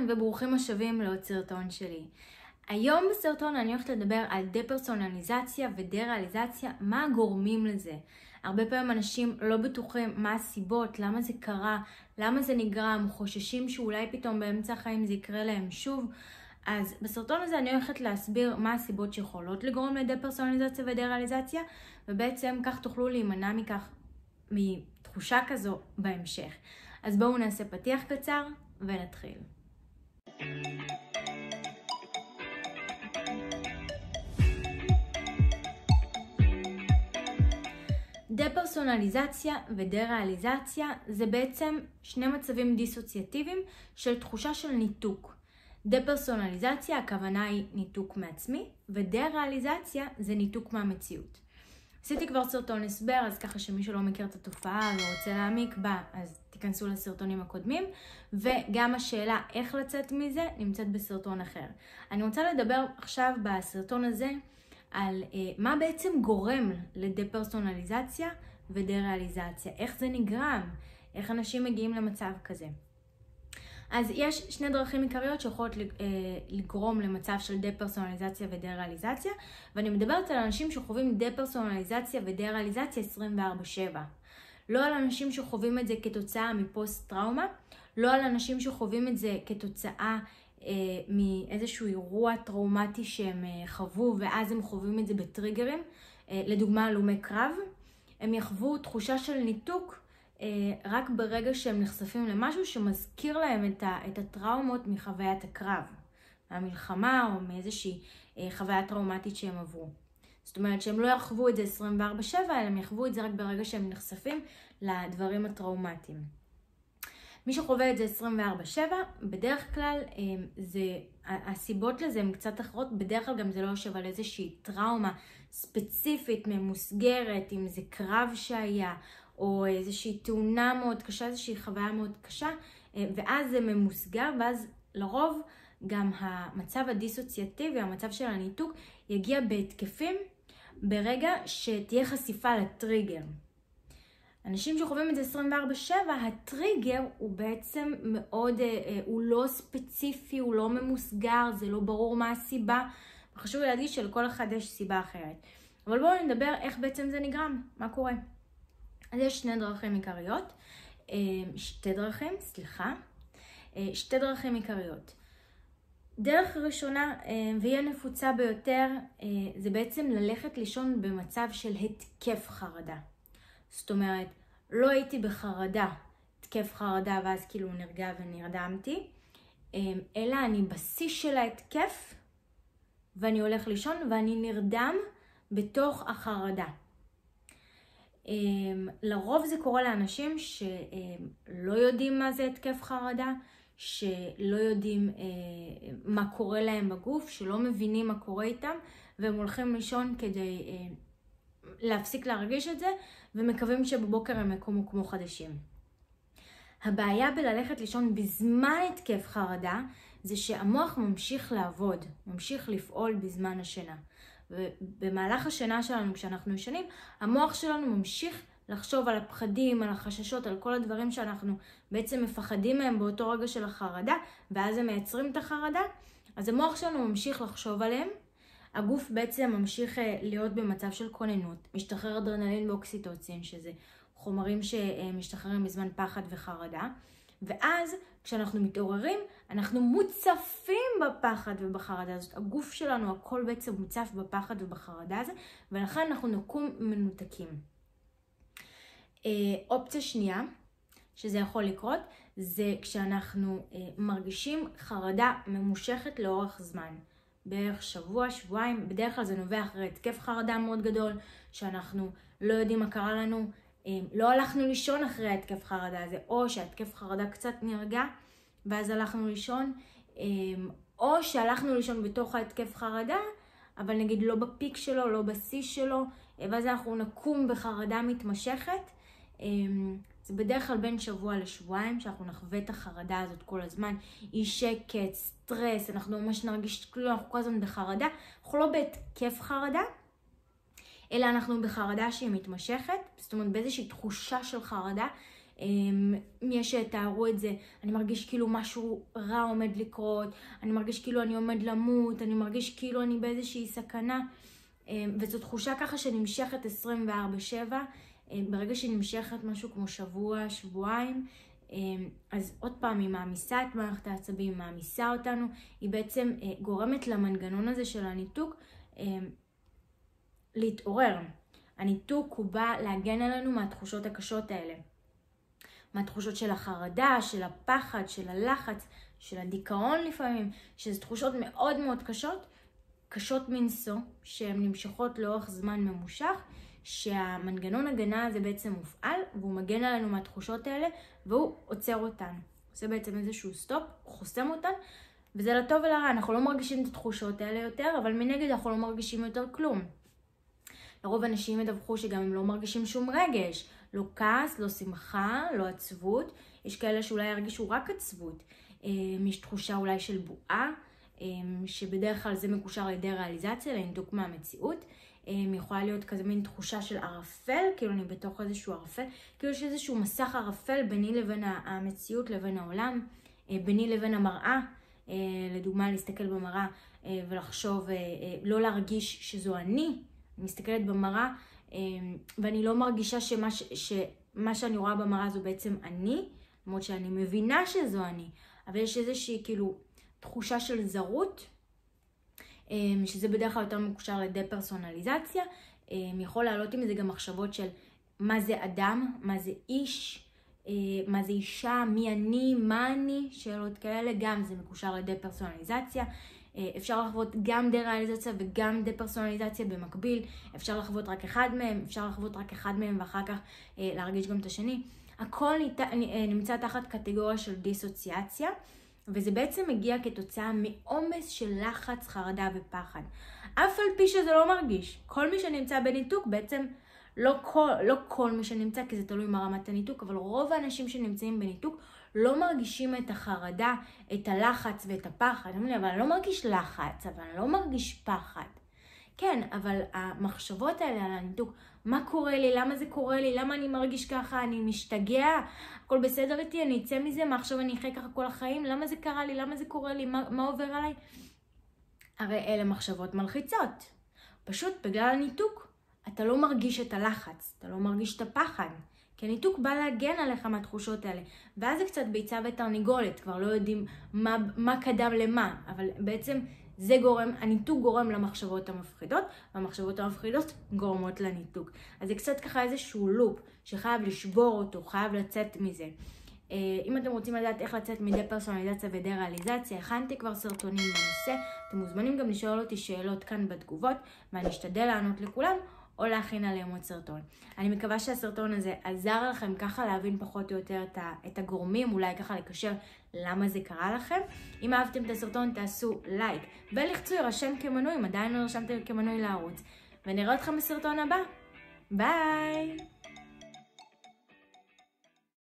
וברוכים השבים לעוד סרטון שלי. היום בסרטון אני הולכת לדבר על דה-פרסונליזציה ודה-ריאליזציה, מה הגורמים לזה. הרבה פעמים אנשים לא בטוחים מה הסיבות, למה זה קרה, למה זה נגרם, חוששים שאולי פתאום באמצע החיים זה יקרה להם שוב. אז בסרטון הזה אני הולכת להסביר מה הסיבות שיכולות לגרום לדה-פרסונליזציה ודה-ריאליזציה, ובעצם כך תוכלו להימנע מתחושה כזו בהמשך. אז בואו נעשה פתיח קצר ונתחיל. דה-פרסונליזציה ודה-ריאליזציה זה בעצם שני מצבים דיסוציאטיביים של תחושה של ניתוק. דה-פרסונליזציה הכוונה היא ניתוק מעצמי, ודה-ריאליזציה זה ניתוק מהמציאות. עשיתי כבר סרטון הסבר, אז ככה שמי שלא מכיר את התופעה ורוצה להעמיק בה, אז תיכנסו לסרטונים הקודמים, וגם השאלה איך לצאת מזה נמצאת בסרטון אחר. אני רוצה לדבר עכשיו בסרטון הזה על מה בעצם גורם לדה-פרסונליזציה ודה-ריאליזציה, איך זה נגרם, איך אנשים מגיעים למצב כזה. אז יש שני דרכים עיקריות שיכולות לגרום למצב של דה-פרסונליזציה ודה-ריאליזציה, ואני מדברת על אנשים שחווים דה-פרסונליזציה ודה-ריאליזציה 24/7. לא על אנשים שחווים את זה כתוצאה מפוסט-טראומה, לא על אנשים שחווים את זה כתוצאה מאיזשהו אירוע טראומטי שהם חוו ואז הם חווים את זה בטריגרים, לדוגמה הלומי קרב. הם יחוו תחושה של ניתוק רק ברגע שהם נחשפים למשהו שמזכיר להם את הטראומות מחוויית הקרב, מהמלחמה או מאיזושהי חוויה טראומטית שהם עברו. זאת אומרת שהם לא יחוו את זה 24/7, אלא הם יחוו את זה רק ברגע שהם נחשפים לדברים הטראומטיים. מי שחווה את זה 24/7, בדרך כלל הסיבות לזה הן קצת אחרות, בדרך כלל גם זה לא יושב על איזושהי טראומה ספציפית, ממוסגרת, אם זה קרב שהיה, או איזושהי תאונה מאוד קשה, איזושהי חוויה מאוד קשה, ואז זה ממוסגר, ואז לרוב גם המצב הדיסוציאטיבי, המצב של הניתוק, יגיע בהתקפים ברגע שתהיה חשיפה לטריגר. אנשים שחווים את זה 24/7, הטריגר הוא בעצם מאוד, הוא לא ספציפי, הוא לא ממוסגר, זה לא ברור מה הסיבה, וחשוב להדגיש שלכל אחד יש סיבה אחרת. אבל בואו נדבר איך בעצם זה נגרם, מה קורה. אז יש שתי דרכים עיקריות. דרך ראשונה, והיא הנפוצה ביותר, זה בעצם ללכת לישון במצב של התקף חרדה. זאת אומרת, לא הייתי בחרדה, התקף חרדה ואז כאילו נרגע ונרדמתי, אלא אני בשיא של ההתקף ואני הולך לישון ואני נרדם בתוך החרדה. לרוב זה קורה לאנשים שלא יודעים מה זה התקף חרדה, שלא יודעים מה קורה להם בגוף, שלא מבינים מה קורה איתם, והם הולכים לישון כדי להפסיק להרגיש את זה, ומקווים שבבוקר הם יקומו כמו חדשים. הבעיה בללכת לישון בזמן התקף חרדה, זה שהמוח ממשיך לעבוד, ממשיך לפעול בזמן השינה. ובמהלך השינה שלנו, כשאנחנו ישנים, המוח שלנו ממשיך לחשוב על הפחדים, על החששות, על כל הדברים שאנחנו בעצם מפחדים מהם באותו רגע של החרדה, ואז הם מייצרים את החרדה, אז המוח שלנו ממשיך לחשוב עליהם, הגוף בעצם ממשיך להיות במצב של כוננות, משתחרר אדרנלין ואוקסיטוצין, שזה חומרים שמשתחררים בזמן פחד וחרדה, ואז כשאנחנו מתעוררים, אנחנו מוצפים בפחד ובחרדה הזאת. הגוף שלנו, הכל בעצם מוצף בפחד ובחרדה הזה, ולכן אנחנו נקום מנותקים. אופציה שנייה, שזה יכול לקרות, זה כשאנחנו מרגישים חרדה ממושכת לאורך זמן. בערך שבוע, שבועיים, בדרך כלל זה נובע אחרי התקף חרדה מאוד גדול, שאנחנו לא יודעים מה קרה לנו, לא הלכנו לישון אחרי התקף חרדה הזה, או שהתקף חרדה קצת נרגע, ואז הלכנו לישון, או שהלכנו לישון בתוך ההתקף חרדה, אבל נגיד לא בפיק שלו, לא בשיא שלו, ואז אנחנו נקום בחרדה מתמשכת. זה בדרך כלל בין שבוע לשבועיים, שאנחנו נחווה את החרדה הזאת כל הזמן, אי שקט, סטרס, אנחנו ממש נרגיש כאילו אנחנו כל הזמן בחרדה, אנחנו לא בהתקף חרדה, אלא אנחנו בחרדה שהיא מתמשכת, זאת אומרת באיזושהי תחושה של חרדה, מי שתארו את זה, אני מרגיש כאילו משהו רע עומד לקרות, אני מרגיש כאילו אני עומד למות, אני מרגיש כאילו אני באיזושהי סכנה, וזו תחושה ככה שנמשכת 24/7, ברגע שנמשכת משהו כמו שבוע, שבועיים, אז עוד פעם היא מעמיסה את מערכת העצבים, היא מעמיסה אותנו, היא בעצם גורמת למנגנון הזה של הניתוק להתעורר. הניתוק הוא בא להגן עלינו מהתחושות הקשות האלה. מהתחושות של החרדה, של הפחד, של הלחץ, של הדיכאון לפעמים, שזה תחושות מאוד מאוד קשות מנשוא, שהן נמשכות לאורך זמן ממושך, שהמנגנון הגנה הזה בעצם מופעל, והוא מגן עלינו מהתחושות האלה, והוא עוצר אותן. עושה בעצם איזשהו סטופ, הוא חוסם אותן, וזה לטוב ולרע. אנחנו לא מרגישים את התחושות האלה יותר, אבל מנגד אנחנו לא מרגישים יותר כלום. לרוב אנשים מדווחו שגם הם לא מרגישים שום רגש, לא כעס, לא שמחה, לא עצבות. יש כאלה שאולי ירגישו רק עצבות. יש תחושה אולי של בועה, שבדרך כלל זה מקושר על ידי ריאליזציה, לניתוק מהמציאות. יכולה להיות כזה מין תחושה של ערפל, כאילו אני בתוך איזשהו ערפל, כאילו יש איזשהו מסך ערפל ביני לבין המציאות, לבין העולם, ביני לבין המראה. לדוגמה, להסתכל במראה ולחשוב, לא להרגיש שזו אני מסתכלת במראה, ואני לא מרגישה שמה שאני רואה במראה זו בעצם אני, למרות שאני מבינה שזו אני, אבל יש איזושהי כאילו תחושה של זרות, שזה בדרך כלל יותר מקושר לדפרסונליזציה. יכול לעלות עם זה גם מחשבות של מה זה אדם, מה זה איש, מה זה אישה, מי אני, מה אני, שאלות כאלה, גם זה מקושר לדפרסונליזציה. אפשר לחוות גם דה-ריאליזציה וגם דה-פרסונליזציה במקביל. אפשר לחוות רק אחד מהם, ואחר כך להרגיש גם את השני. הכל נמצא תחת קטגוריה של דיסוציאציה, וזה בעצם מגיע כתוצאה מעומס של לחץ, חרדה ופחד. אף על פי שזה לא מרגיש. כל מי שנמצא בניתוק בעצם, לא כל מי שנמצא, כי זה תלוי מרמת הניתוק, אבל רוב האנשים שנמצאים בניתוק לא מרגישים את החרדה, את הלחץ ואת הפחד. אבל אני לא מרגיש לחץ, אבל אני לא מרגיש פחד. כן, אבל המחשבות האלה על הניתוק, מה קורה לי, למה זה קורה לי, למה אני מרגיש ככה, אני משתגע, הכל בסדר איתי, אני אצא מזה, מה עכשיו אני אחיה ככה כל החיים, למה זה קרה לי, למה זה קורה לי, מה עובר עליי? הרי אלה מחשבות מלחיצות. פשוט בגלל הניתוק, אתה לא מרגיש את הלחץ, אתה לא מרגיש את הפחד. כי הניתוק בא להגן עליך מהתחושות האלה. ואז זה קצת ביצה ותרנגולת, כבר לא יודעים מה קדם למה, אבל בעצם הניתוק גורם למחשבות המפחידות, והמחשבות המפחידות גורמות לניתוק. אז זה קצת ככה איזשהו לופ שחייב לשבור אותו, חייב לצאת מזה. אם אתם רוצים לדעת איך לצאת מדפרסונליזציה ודה-ריאליזציה, הכנתי כבר סרטונים בנושא, אתם מוזמנים גם לשאול אותי שאלות כאן בתגובות, ואני אשתדל לענות לכולם, או להכין עליהם עוד סרטון. אני מקווה שהסרטון הזה עזר לכם ככה להבין פחות או יותר את הגורמים, אולי ככה לקשר למה זה קרה לכם. אם אהבתם את הסרטון תעשו לייק, ולחצו יירשם כמנוי, אם עדיין לא נרשמתם כמנוי לערוץ. ונראה אתכם בסרטון הבא. ביי!